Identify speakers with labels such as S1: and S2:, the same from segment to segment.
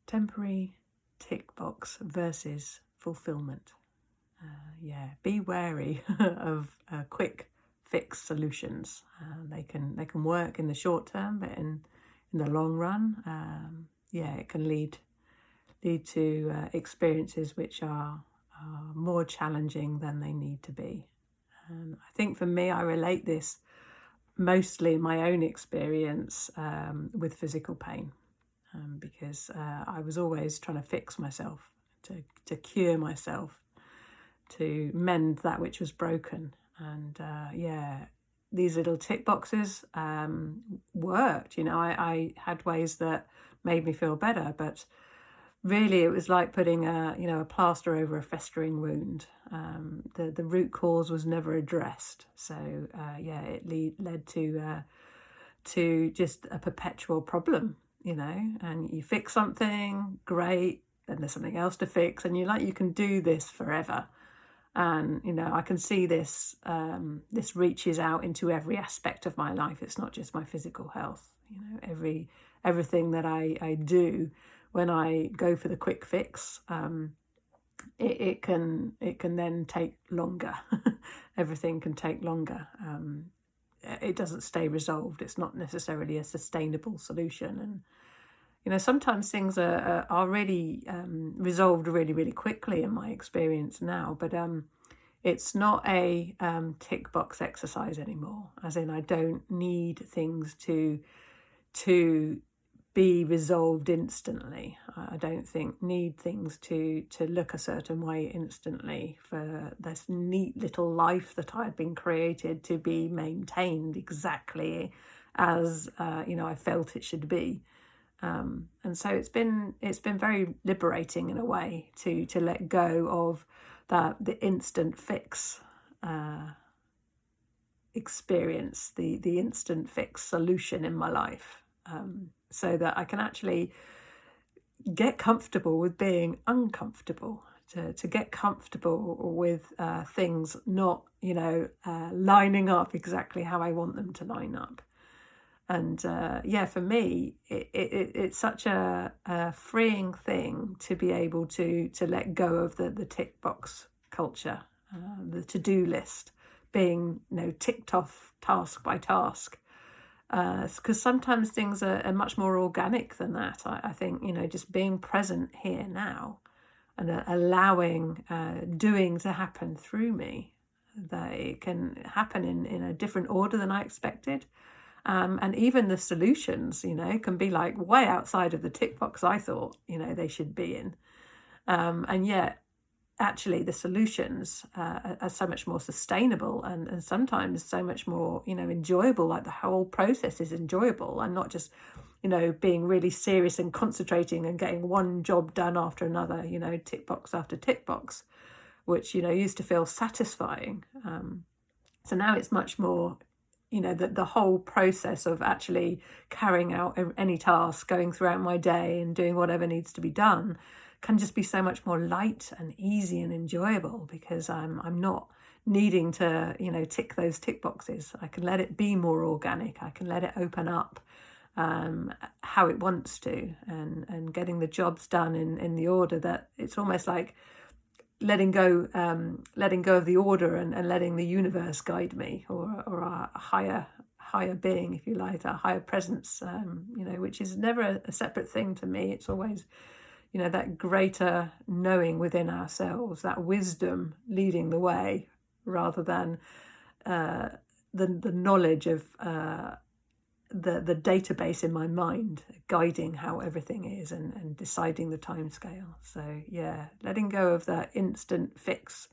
S1: Temporary tick box versus fulfilment. Be wary of quick fix solutions. They can work in the short term, but in the long run, it can lead to experiences which are more challenging than they need to be. I think for me, I relate this mostly in my own experience with physical pain, because I was always trying to fix myself, to cure myself, to mend that which was broken. And these little tick boxes worked. I had ways that made me feel better, but really it was like putting a plaster over a festering wound. The root cause was never addressed. So it led to just a perpetual problem, and you fix something, great, then there's something else to fix, and you can do this forever. And I can see this this reaches out into every aspect of my life. It's not just my physical health. Everything that I do, when I go for the quick fix, it can then take longer. Everything can take longer. It doesn't stay resolved. It's not necessarily a sustainable solution. And sometimes things are really resolved really, really quickly in my experience now, but it's not a tick box exercise anymore. As in, I don't need things to be resolved instantly. I don't need things to look a certain way instantly for this neat little life that I've been created to be maintained exactly as I felt it should be. And so it's been very liberating in a way to let go of the instant fix experience, the instant fix solution in my life, so that I can actually get comfortable with being uncomfortable, to get comfortable with things not lining up exactly how I want them to line up. And for me, it's such a freeing thing to be able to let go of the tick box culture, the to-do list, being ticked off task by task. Because sometimes things are much more organic than that. I think, just being present here now and allowing doing to happen through me, that it can happen in a different order than I expected. And even the solutions, can be like way outside of the tick box I thought, they should be in. And yet, actually, the solutions are so much more sustainable and sometimes so much more, enjoyable. Like the whole process is enjoyable. I'm not just, being really serious and concentrating and getting one job done after another, tick box after tick box, which, used to feel satisfying. So now it's much more, the whole process of actually carrying out any task, going throughout my day and doing whatever needs to be done, can just be so much more light and easy and enjoyable, because I'm not needing to tick those tick boxes. I can let it be more organic. I can let it open up how it wants to, and getting the jobs done in the order that it's almost like letting go of the order and letting the universe guide me, or a higher being, if you like, a higher presence, which is never a separate thing to me. It's always, that greater knowing within ourselves, that wisdom leading the way, rather than the knowledge of the database in my mind guiding how everything is and deciding the time scale. So letting go of the instant fix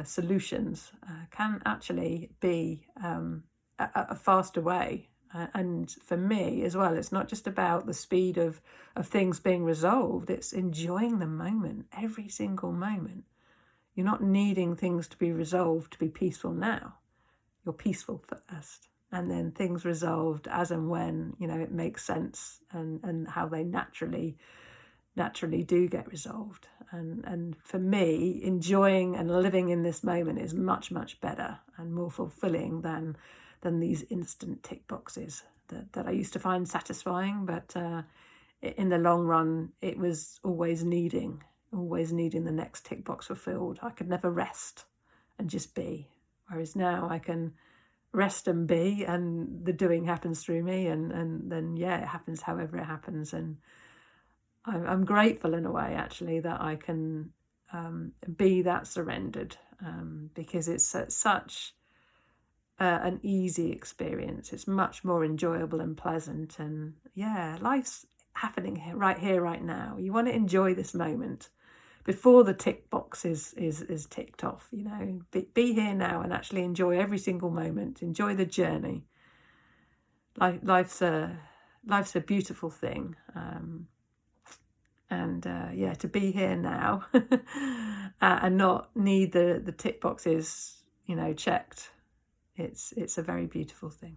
S1: solutions can actually be a faster way. And for me as well, it's not just about the speed of things being resolved, it's enjoying the moment, every single moment. You're not needing things to be resolved to be peaceful now. You're peaceful first, and then things resolved as and when it makes sense, and how they naturally do get resolved. And for me, enjoying and living in this moment is much, much better and more fulfilling than these instant tick boxes that I used to find satisfying, but in the long run, it was always needing the next tick box fulfilled. I could never rest and just be. Whereas now I can rest and be, and the doing happens through me, and then, yeah, it happens however it happens. And I'm grateful in a way, actually, that I can be that surrendered, because it's such an easy experience. It's much more enjoyable and pleasant. And yeah, life's happening here, right now. You want to enjoy this moment before the tick box is ticked off. Be here now and actually enjoy every single moment. Enjoy the journey. Life's a beautiful thing. And yeah, to be here now and not need the tick boxes checked, it's a very beautiful thing.